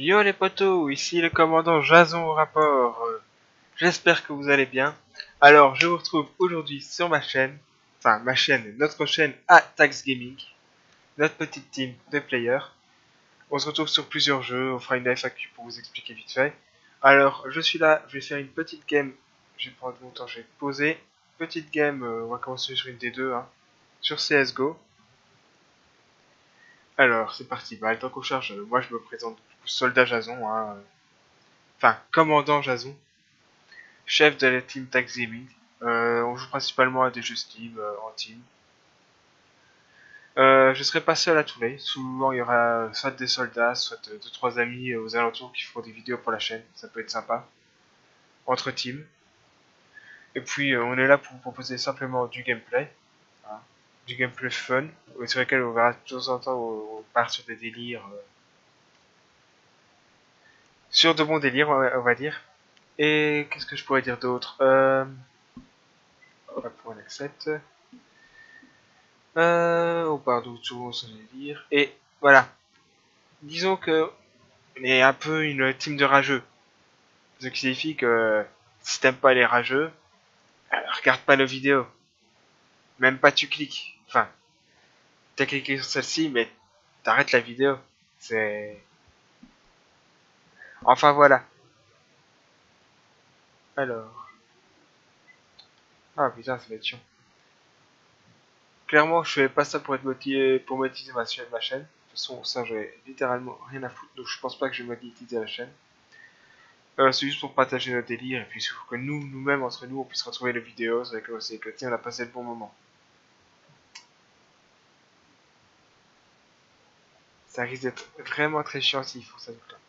Yo les potos, ici le commandant Jason au rapport. J'espère que vous allez bien. Alors, je vous retrouve aujourd'hui sur ma chaîne, enfin ma chaîne, notre chaîne Atax Gaming, notre petite team de players. On se retrouve sur plusieurs jeux, on fera une FAQ pour vous expliquer vite fait. Alors, je suis là, je vais faire une petite game. Je vais prendre mon temps, je vais poser. Petite game, on va commencer sur une D2, hein, sur CSGO. Alors, c'est parti. Bah, le temps qu'on charge, moi je me présente soldat Jason, hein, enfin commandant Jason, chef de la team Tax Gaming. On joue principalement à des jeux Steam en team. Je serai pas seul à tourner. Souvent, il y aura soit des soldats, soit deux trois amis aux alentours qui feront des vidéos pour la chaîne. Ça peut être sympa. Entre teams. Et puis, on est là pour vous proposer simplement du gameplay. Hein, du gameplay fun. Sur lequel on verra de temps en temps, on part sur des délires. Sur de bons délires, on va dire. Et qu'est-ce que je pourrais dire d'autre Hop, on accepte. On part d'autres sans délire. Et voilà. Disons que on est un peu une team de rageux. Ce qui signifie que si t'aimes pas les rageux, regarde pas nos vidéos. Même pas tu cliques. Enfin, t'as cliqué sur celle-ci, mais t'arrêtes la vidéo. C'est... Enfin voilà. Alors... Ah putain, ça va être chiant. Clairement, je fais pas ça pour être motivé, pour monétiser ma chaîne. De toute façon, ça, j'ai littéralement rien à foutre. Donc je pense pas que je vais monétiser la chaîne. C'est juste pour partager nos délires. Et puis, il faut que nous-mêmes, entre nous, on puisse retrouver les vidéos avec le team, on a passé le bon moment. Ça risque d'être vraiment très chiant s'ils font ça tout le temps.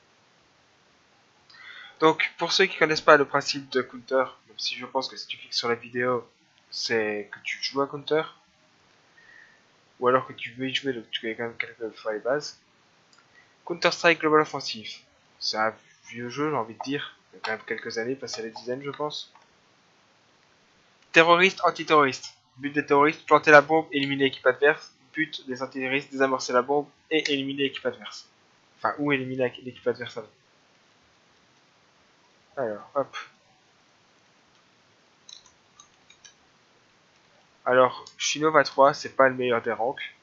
Donc, pour ceux qui connaissent pas le principe de Counter, même si je pense que si tu cliques sur la vidéo, c'est que tu joues à Counter, ou alors que tu veux y jouer, donc tu connais quand même quelques fois les bases. Counter-Strike Global Offensive, c'est un vieux jeu, j'ai envie de dire, il y a quand même quelques années, passé les dizaines, je pense. Terroriste, antiterroriste. But des terroristes, planter la bombe, éliminer l'équipe adverse. But des antiterroristes, désamorcer la bombe et éliminer l'équipe adverse. Enfin, ou éliminer l'équipe adverse. Alors, hop. Alors, Shinova 3, c'est pas le meilleur des ranks.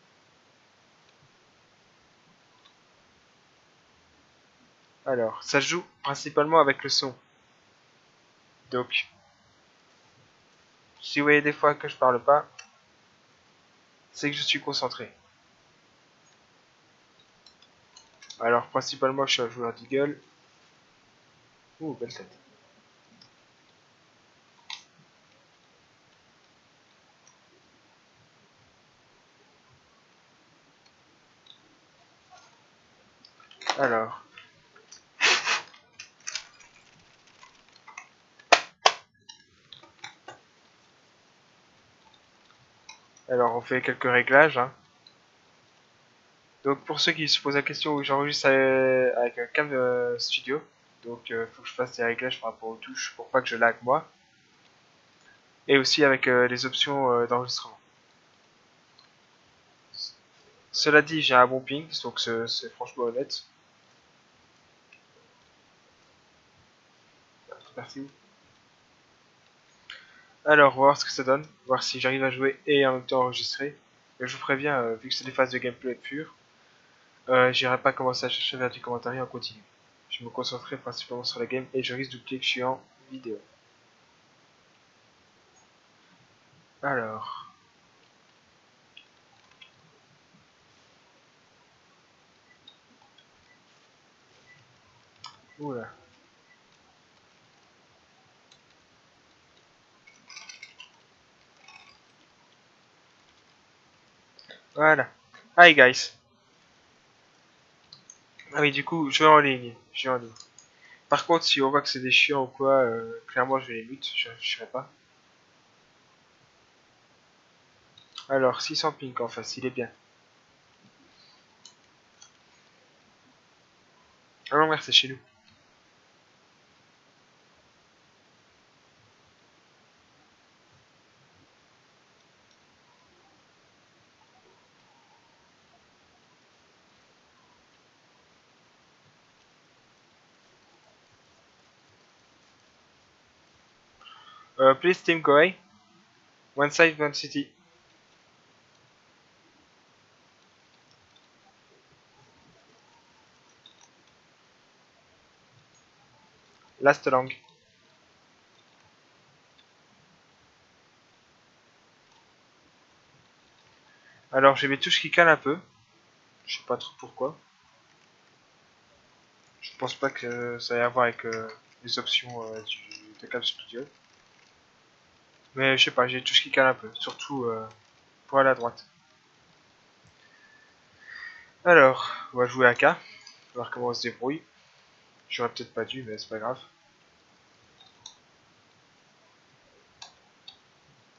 Alors, ça joue principalement avec le son. Donc, si vous voyez des fois que je parle pas, c'est que je suis concentré. Alors, principalement, je suis un joueur d'Eagle. Ouh, belle tête. Alors, on fait quelques réglages. Hein. Donc, pour ceux qui se posent la question où j'enregistre avec un cam studio, donc faut que je fasse des réglages par rapport aux touches pour pas que je lag moi. Et aussi avec les options d'enregistrement. Cela dit, j'ai un bon ping, donc c'est franchement honnête. Merci. Alors, on va voir ce que ça donne, voir si j'arrive à jouer et en même temps enregistrer. Mais je vous préviens, vu que c'est des phases de gameplay pures, j'irai pas commencer à chercher vers du commentaire en continu. Je me concentrerai principalement sur la game et je risque d'oublier que je suis en vidéo. Alors, oula. Voilà. Hi guys. Ah oui, du coup, je vais en ligne. Je suis en ligne. Par contre, si on voit que c'est des chiants ou quoi, clairement je vais les mute, je réfléchirai pas. Alors, 600 ping en face, il est bien. Ah non, merde, c'est chez nous. Please team go away. One side, one city. Last long. Alors j'ai mes touches qui calent un peu. Je sais pas trop pourquoi. Je pense pas que ça ait à voir avec les options de Cam Studio. Mais je sais pas, j'ai les touches qui calent un peu. Surtout pour aller à droite. Alors, on va jouer à K. Voir comment on se débrouille. J'aurais peut-être pas dû, mais c'est pas grave.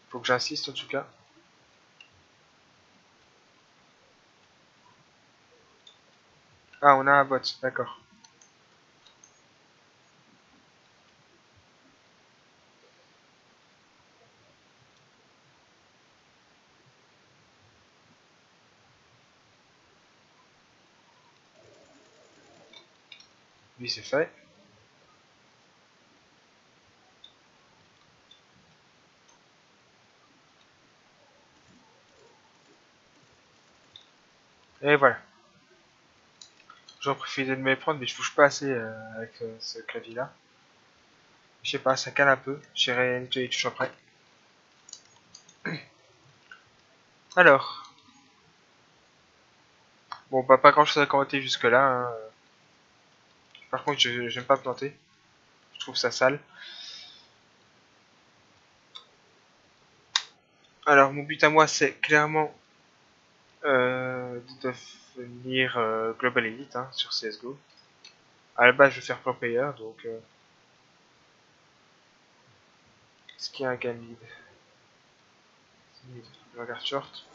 Faut que j'insiste en tout cas. Ah, on a un bot, d'accord. Lui, c'est fait. Et voilà. J'en profite de me méprendre, mais je bouge pas assez avec ce clavier-là. Je sais pas, ça cale un peu. J'irai nettoyer les touches après. Alors, bon, bah pas grand chose à commenter jusque-là. Hein. Par contre, j'aime pas planter. Je trouve ça sale. Alors, mon but à moi, c'est clairement de devenir Global Elite hein, sur CSGO. À la base, je vais faire pro player, donc... est-ce qu'il y a un gars mid? Je regarde short.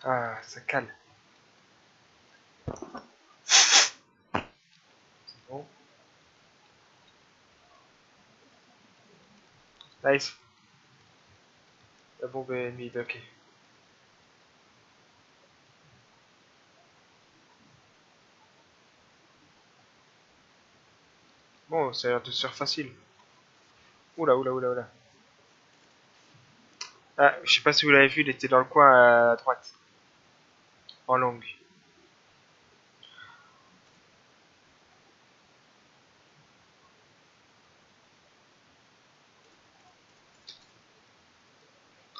Ah, ça cale. C'est bon. Nice. La bombe est mid, ok. Bon, ça a l'air de se faire facile. Oula, oula, oula, oula. Ah, je sais pas si vous l'avez vu, il était dans le coin à droite. En longue.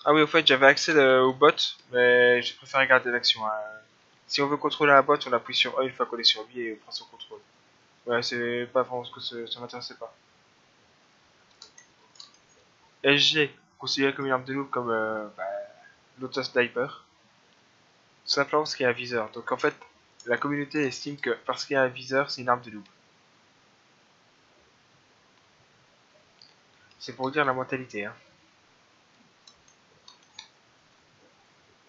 Ah oui, au fait, j'avais accès au bot, mais j'ai préféré garder l'action. Hein. Si on veut contrôler un bot, on appuie sur A une fois qu'on est sur lui et on prend son contrôle. Ouais, c'est pas vraiment ce que ça m'intéressait pas. SG, considéré comme une arme de noob comme l'auto sniper. Tout simplement parce qu'il y a un viseur. Donc en fait, la communauté estime que parce qu'il y a un viseur, c'est une arme de noob. C'est pour dire la mentalité. Hein.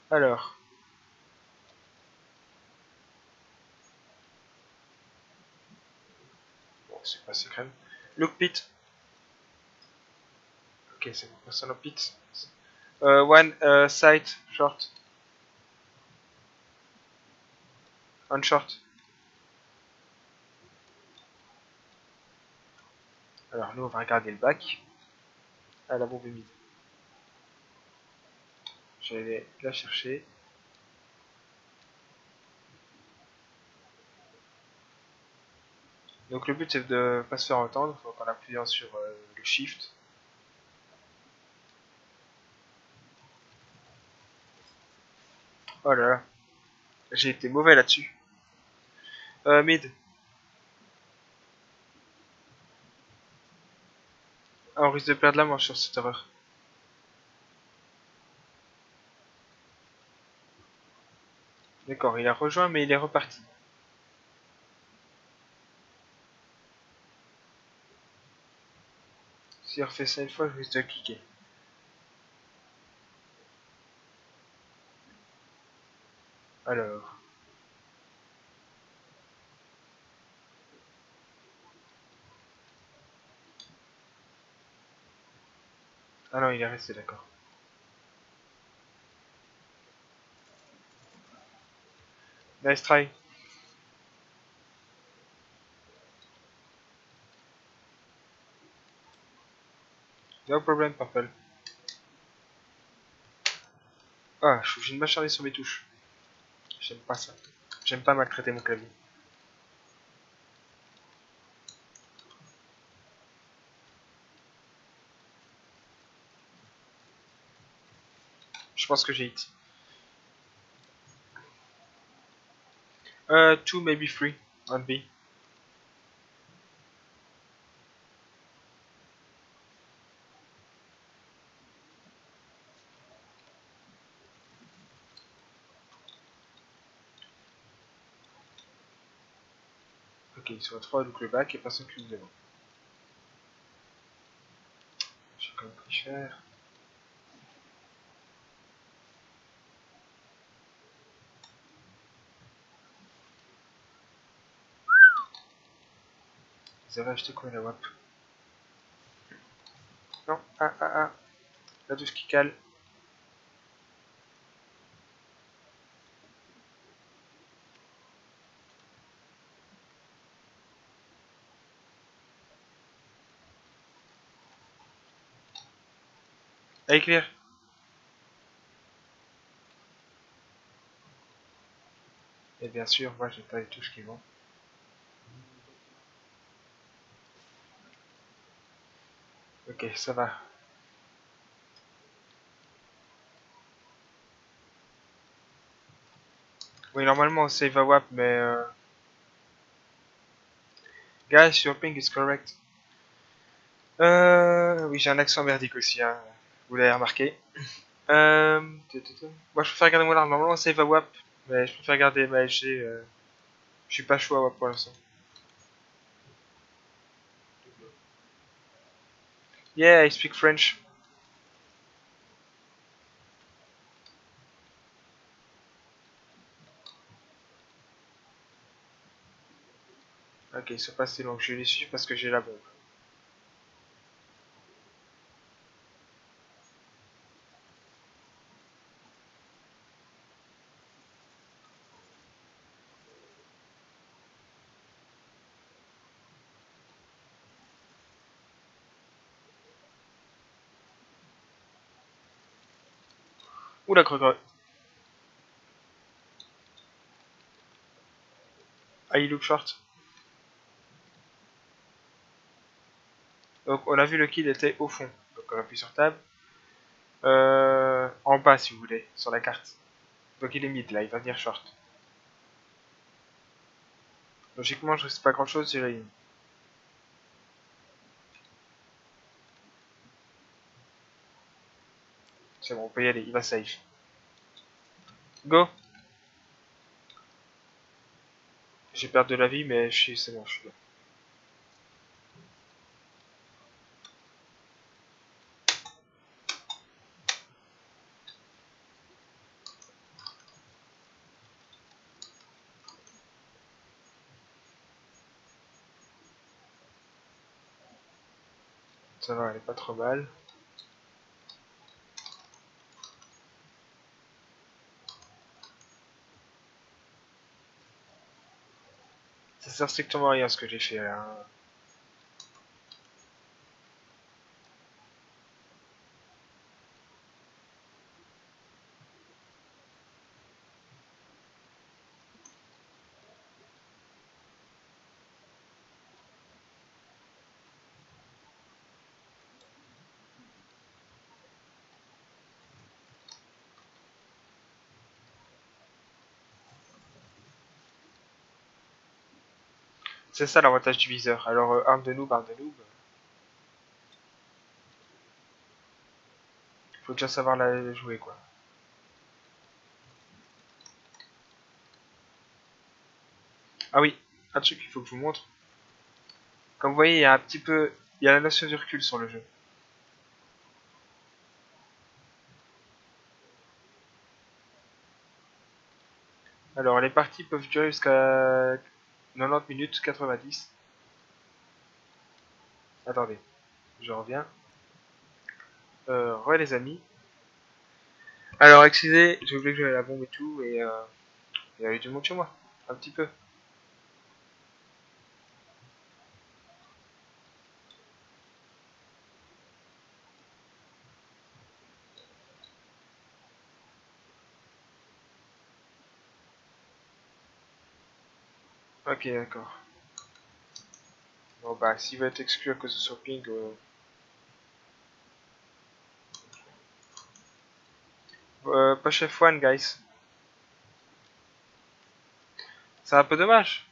Alors, bon, c'est pas secret. Look pit. Ok, c'est bon, personne au pit. One side short. On short. Alors nous, on va regarder le bac. Ah, la bombe est mise. J'allais la chercher. Donc le but c'est de pas se faire entendre, donc en appuyant sur le shift. Oh là là, j'ai été mauvais là-dessus. Mid. Ah, on risque de perdre la manche sur cette erreur. D'accord, il a rejoint mais il est reparti. S'il refait ça une fois, je risque de cliquer. Alors. Ah non, il est resté d'accord. Nice try. No problem, Purple. Ah, je suis obligé de m'acharner sur mes touches. J'aime pas ça. J'aime pas maltraiter mon clavier. Je pense que j'ai hit. 2, maybe 3 on B. Ok, ils sont à 3, donc le bac et personne qui me devant. J'ai quand même pris cher. Vous avez acheté quoi la WAP? Non, la douche qui cale. Allez, clear. Et bien sûr, moi j'ai pas les touches qui vont. Ok, ça va. Oui, normalement on save a WAP, mais guys, your ping is correct. Oui, j'ai un accent merdique aussi, hein. Vous l'avez remarqué. Moi je préfère garder mon arme. Normalement on save a WAP, mais je préfère garder ma LG. Je suis pas chaud à WAP pour l'instant. Yeah, I speak French. Ok, ils sont pas assez longs. Je vais les suivre parce que j'ai la bombe. Oula, creux. Ah, il look short. Donc on a vu le kill était au fond. Donc on appuie sur tab. En bas si vous voulez, sur la carte. Donc il est mid là, il va venir short. Logiquement je risque pas grand chose, j'ai la ligne. C'est bon, on peut y aller, il va safe. Go. J'ai perdu de la vie mais c'est bon, je suis là. Ça va, elle est pas trop mal. Ça sert strictement à rien ce que j'ai fait là. Hein. C'est ça l'avantage du viseur. Alors arme de noob, arme de noob. Faut déjà savoir la jouer quoi. Ah oui, un truc qu'il faut que je vous montre. Comme vous voyez, il y a un petit peu... Il y a la notion du recul sur le jeu. Alors les parties peuvent durer jusqu'à 90 minutes, 90. Attendez, je reviens. Ouais les amis. Alors excusez, j'ai oublié que j'avais la bombe et tout, et il y avait du monde chez moi. Un petit peu. Ok, d'accord. Bon bah, s'il va être exclu à cause de swapping, pas chef one, guys. C'est un peu dommage.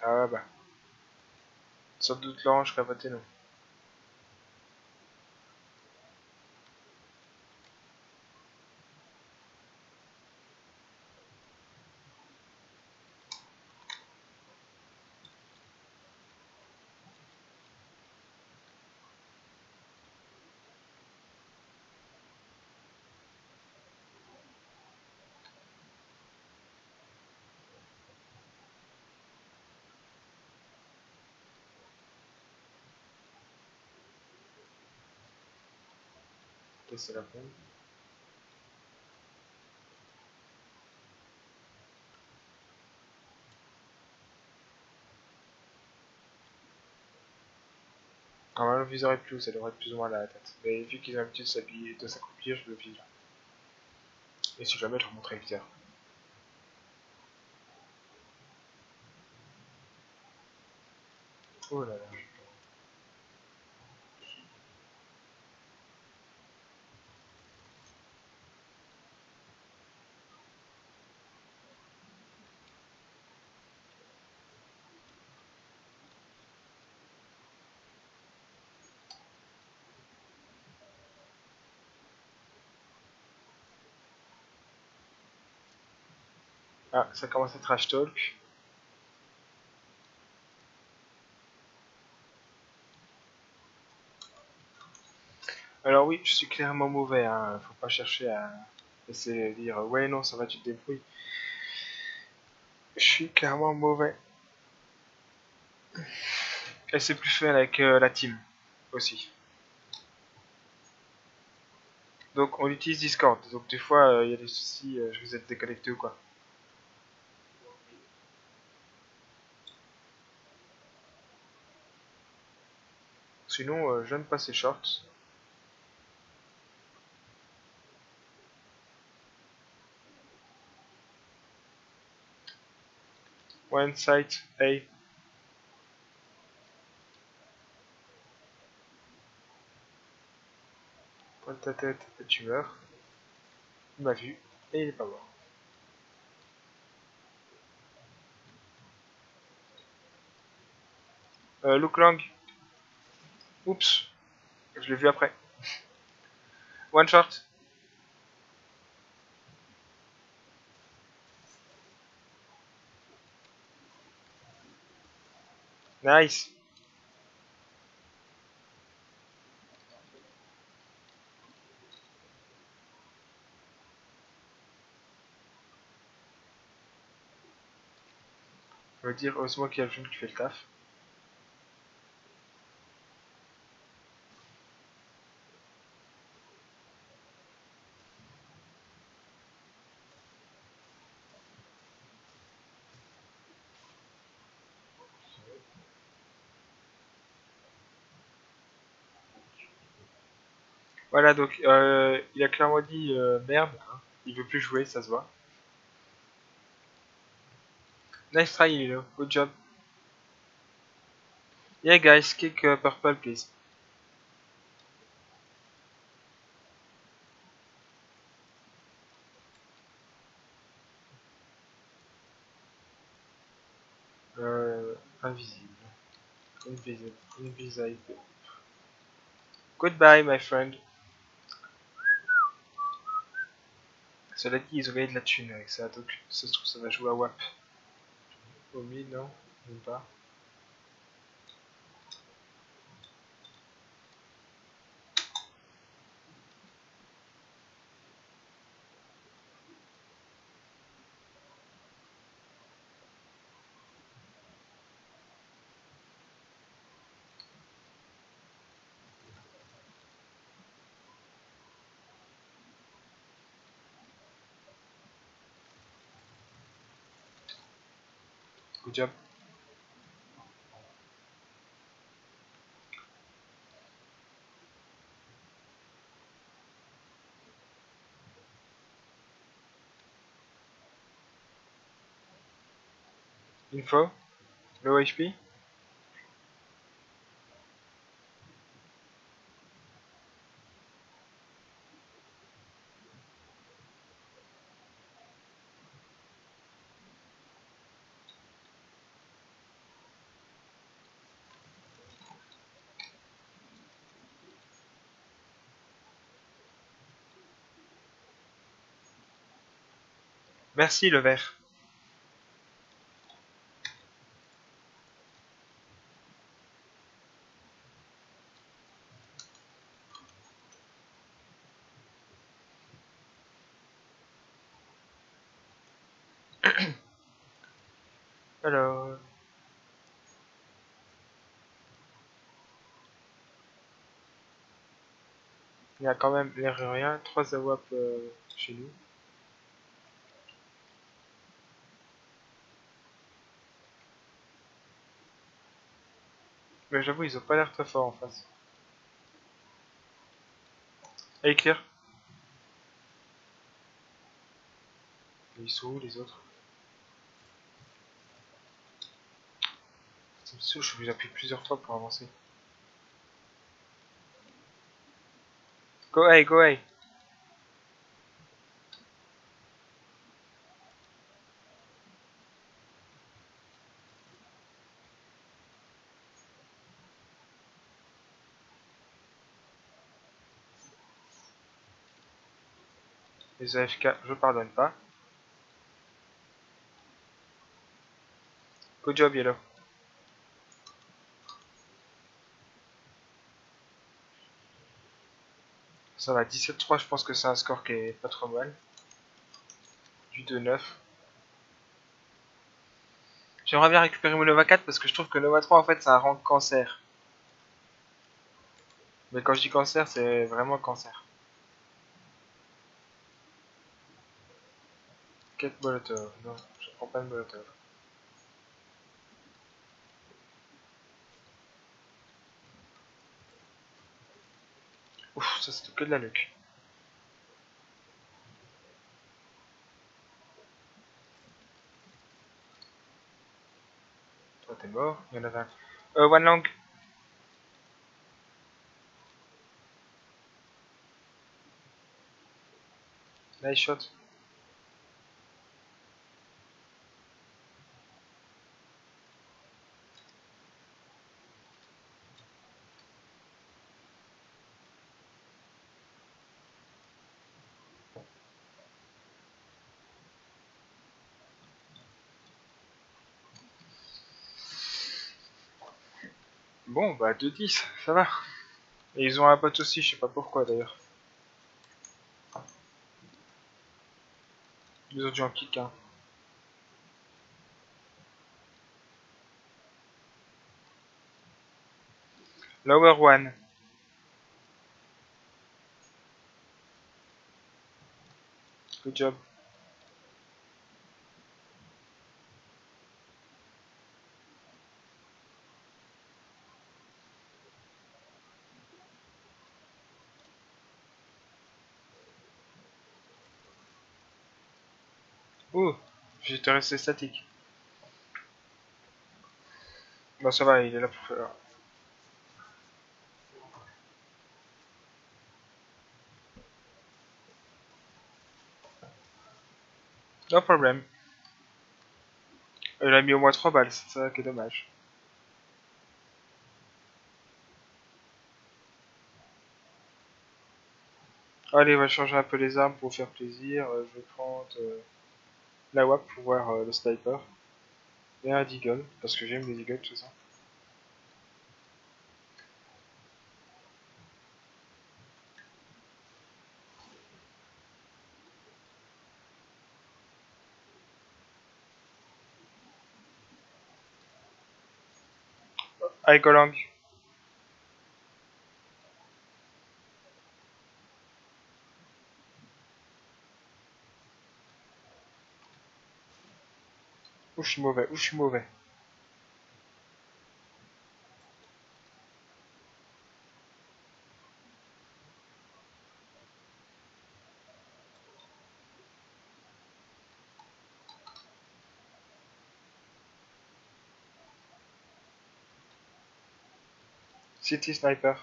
Ah ouais, bah. Sans doute l'orange qui a voté non. C'est la peine. Normalement, le viseur est plus haut, ça devrait être plus ou moins là, la tête. Mais vu qu'ils ont l'habitude de s'accroupir, je le vise là. Et si jamais, je remonterai le viseur. Oh là là. Ah, ça commence à trash talk. Alors oui, je suis clairement mauvais, hein. Faut pas chercher à essayer de dire ouais non ça va tu te débrouilles. Je suis clairement mauvais. Et c'est plus fun avec la team aussi. Donc on utilise Discord. Donc des fois il y a des soucis, je vous êtes déconnecté ou quoi. Sinon je n'aime pas ces shorts. One site A. Pointe ta tête et tu meurs. Il m'a vu et il est pas mort. Luke Lang. Oups. Je l'ai vu après. One shot. Nice. Je veux dire, heureusement qu'il y a le jeune qui fait le taf. Voilà, donc il a clairement dit merde. Hein. Il veut plus jouer, ça se voit. Nice try, Lilo. Good job. Yeah, guys, kick purple, please. Invisible. Invisible. Invisible. Goodbye, my friend. Cela dit, ils ont gagné de la thune avec ça, donc ça se trouve, ça va jouer à WAP. Au mid, non? Même pas. Good job. Info. Low HP. Merci le vert. Alors, il y a quand même l'air de rien 3 AWAP chez nous. Mais j'avoue, ils ont pas l'air très forts en face. Allez, clear. Ils sont où les autres? Ça me saoule, je suis obligé d'appuyer plusieurs fois pour avancer. Go away, go away. Les AFK, je pardonne pas. Good job, Yellow. Ça va, 17-3, je pense que c'est un score qui est pas trop mal. Du 2-9. J'aimerais bien récupérer mon Nova 4 parce que je trouve que Nova 3 en fait c'est un rank cancer. Mais quand je dis cancer, c'est vraiment cancer. Quête Molotov. Non, je prends pas de Molotov. Ouf, ça c'était que de la luck. Toi t'es mort, il y en avait un. One long. Nice shot. Bon, bah 2-10, ça va. Et ils ont un pote aussi, je sais pas pourquoi d'ailleurs. Ils ont dû en kick un. Lower one. Good job. Ouh, j'étais resté statique. Bon, ça va, il est là pour faire. No problem. Il a mis au moins 3 balles, c'est ça qui est dommage. Allez, on va changer un peu les armes pour faire plaisir. Je vais prendre la WAP pour voir le sniper. Et un deagle, parce que j'aime les deagles, tout ça. Allez, go long. Ouh, je suis mauvais, ouh, je suis mauvais. City Sniper.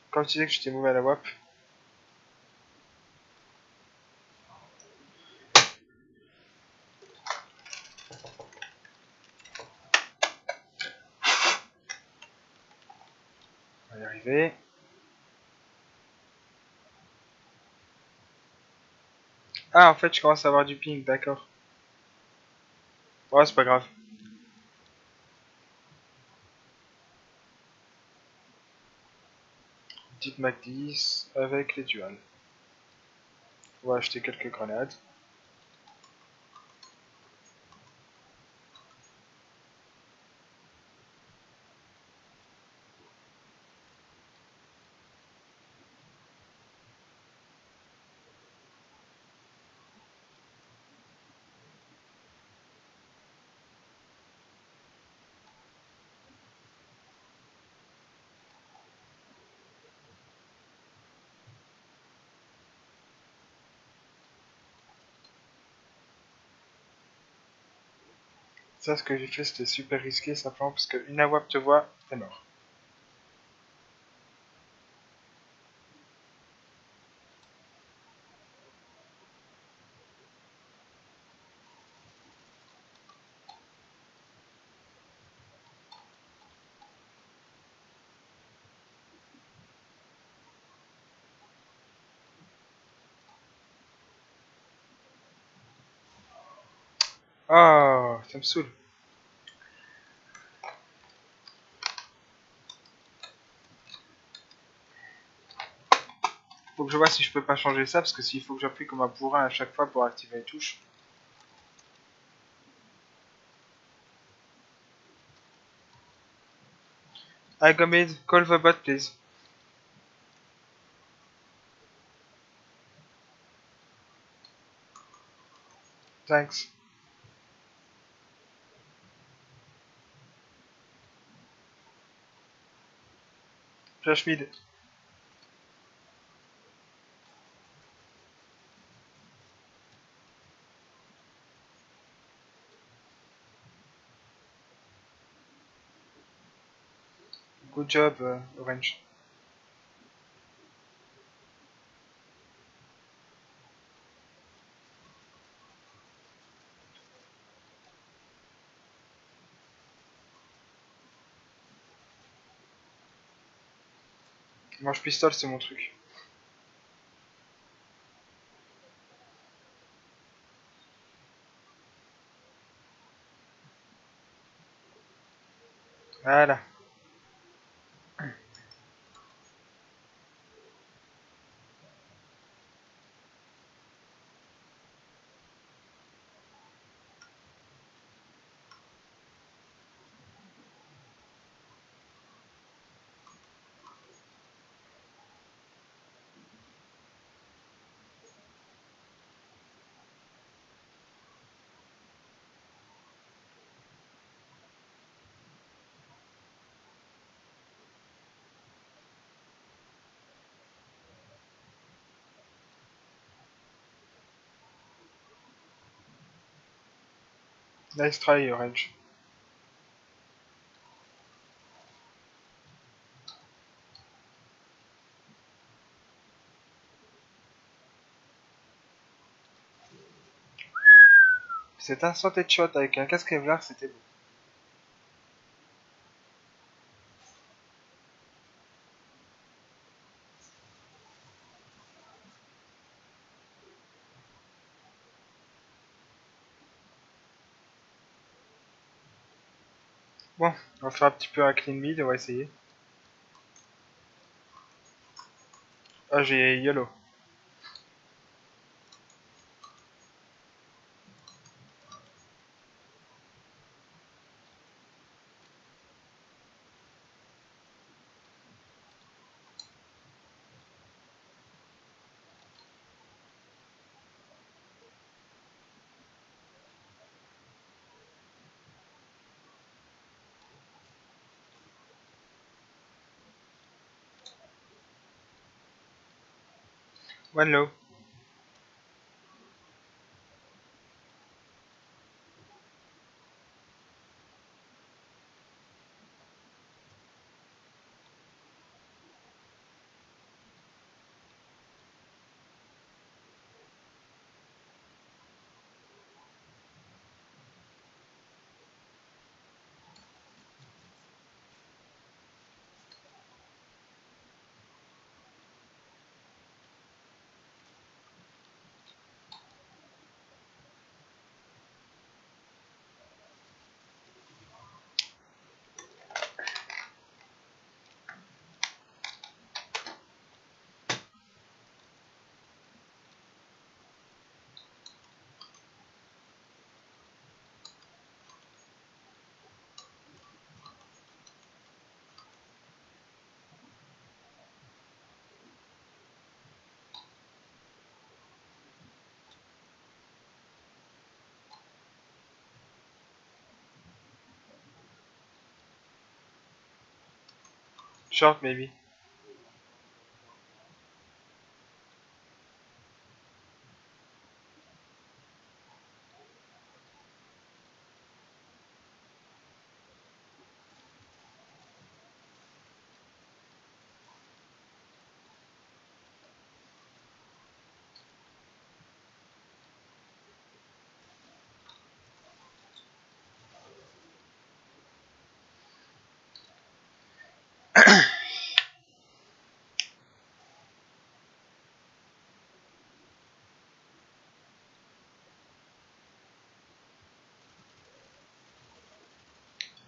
Comme tu disais que j'étais mauvais à la WAP. On va y arriver. Ah, en fait, je commence à avoir du ping, d'accord. Ouais, c'est pas grave. Petite Mac 10 avec les duals. On va acheter quelques grenades. Ça, ce que j'ai fait, c'était super risqué, simplement parce qu'une AWAP te voit, t'es mort. Oh, ça me saoule. Faut que je vois si je peux pas changer ça, parce que s'il faut que j'appuie comme un bourrin à chaque fois pour activer les touches. I go mid, call the bot please. Thanks. Flash mid. Good job, Orange. Mange pistol, c'est mon truc. Voilà. Nice try, Orange. C'est un santé de shot avec un casque Kevlar, c'était beau. Bon, on va faire un petit peu un clean mid, on va essayer. Ah, j'ai YOLO. One low. Short maybe.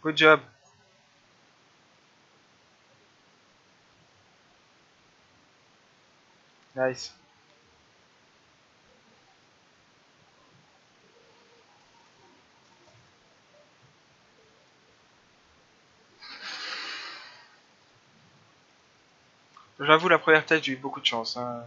Good job. Nice. J'avoue, la première tête, j'ai eu beaucoup de chance. Hein.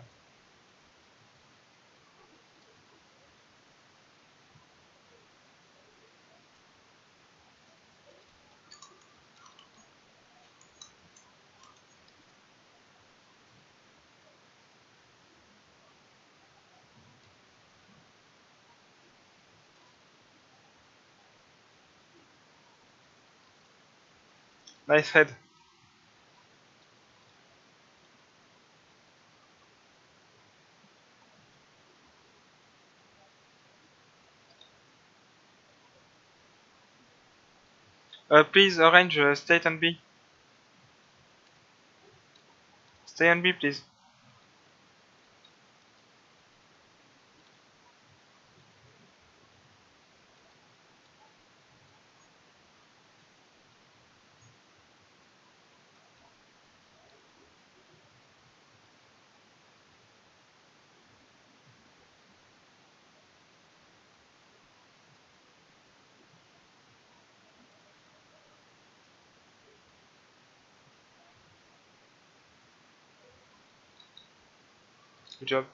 Nice head. Please, orange, stay on B. Stay on B, please. Good job.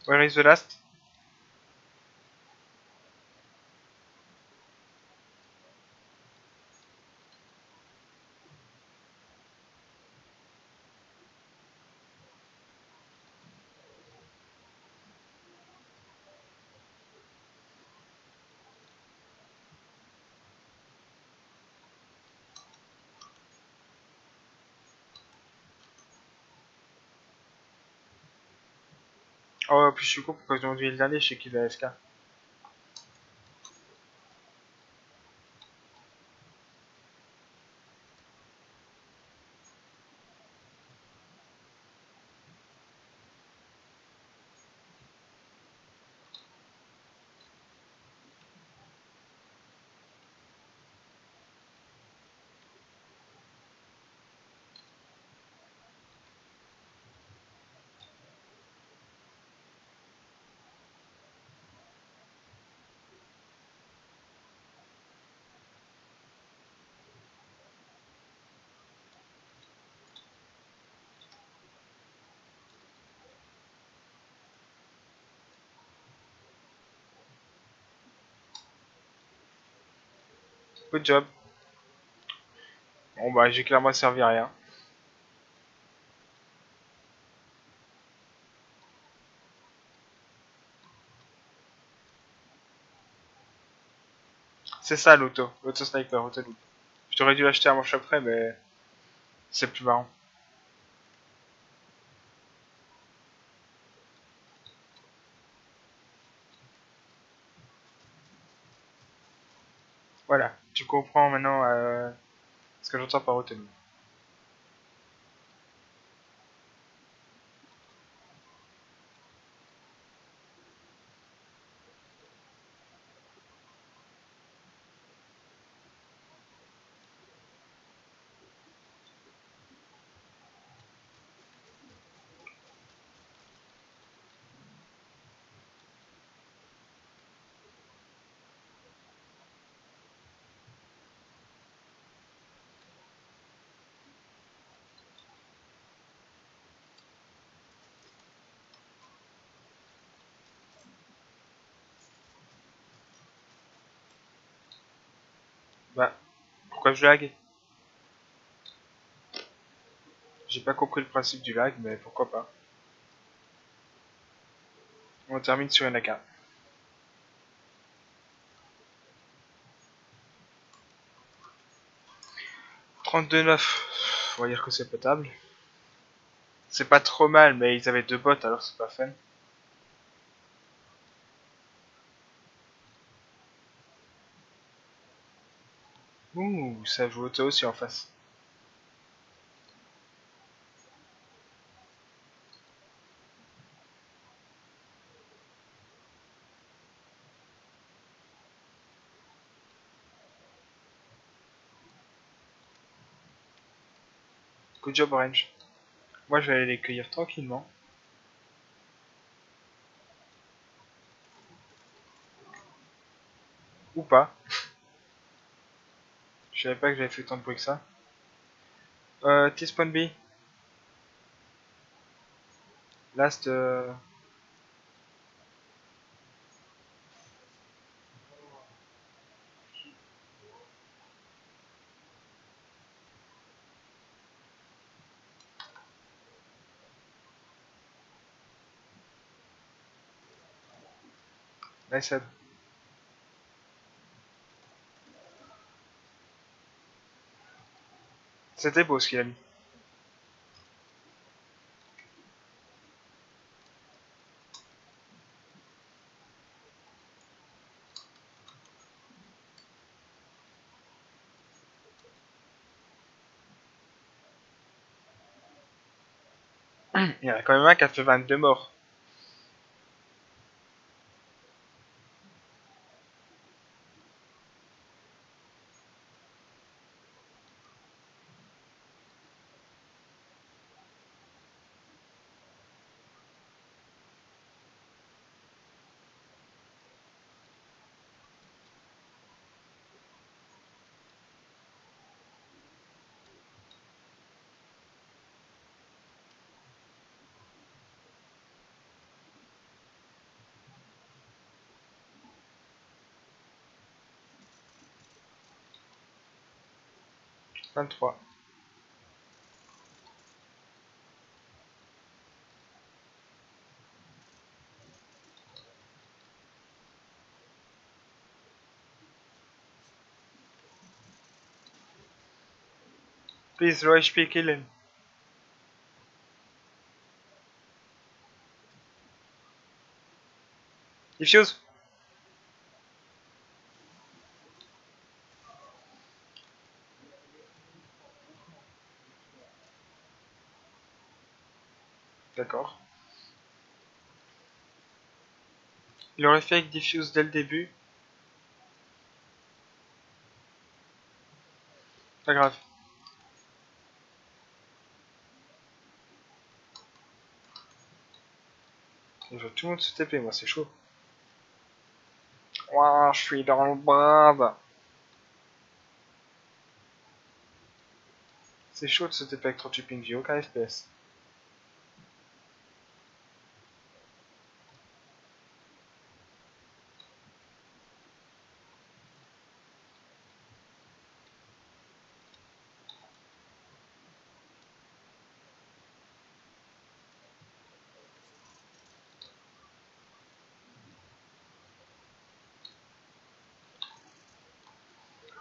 Where is the last? Oh, puis je suis con pourquoi ils ont dû le dernier, je sais qu'il a SK. Good job. Bon bah j'ai clairement servi à rien. C'est ça l'auto sniper, auto loop. J'aurais dû l'acheter à mon shop près mais c'est plus marrant. Voilà, tu comprends maintenant ce que j'entends par auto loop. Bah, pourquoi je lag? J'ai pas compris le principe du lag, mais pourquoi pas. On termine sur une AK. 32,9. On va dire que c'est potable. C'est pas trop mal, mais ils avaient 2 bots alors c'est pas fun. Ouh, ça joue auto aussi en face. Good job Orange. Moi je vais aller les cueillir tranquillement. Ou pas. Je savais pas que j'avais fait tant de bruit que ça. T-Spawn B. Last. Nice head. C'était beau ce qu'il a mis. Il y en a quand même un qui a fait 22 morts. « 23. Please, low HP kill him. Diffuse. D'accord. Il aurait fait avec Diffuse dès le début. Pas grave. Je vois tout le monde se TP, moi, c'est chaud. Ouah, je suis dans le bad. C'est chaud de se TP avec 38 ping, j'ai aucun FPS.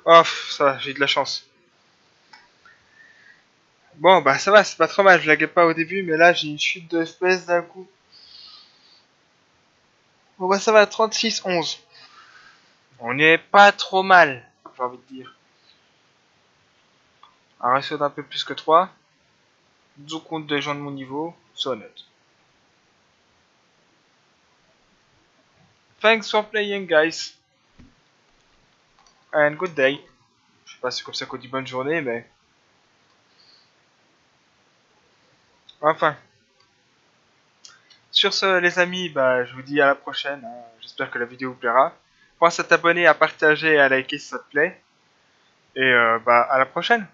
Oh, ça va, j'ai de la chance. Bon, bah ça va, c'est pas trop mal, je laguais pas au début, mais là j'ai une chute de FPS d'un coup. Bon bah ça va, 36-11. On est pas trop mal, j'ai envie de dire. Un ratio d'un peu plus que 3. 12 contre des gens de mon niveau, c'est honnête. Thanks for playing, guys. And good day. Je sais pas si c'est comme ça qu'on dit bonne journée, mais... Enfin. Sur ce, les amis, bah, je vous dis à la prochaine. Hein. J'espère que la vidéo vous plaira. Pense à t'abonner, à partager et à liker si ça te plaît. Et bah, à la prochaine.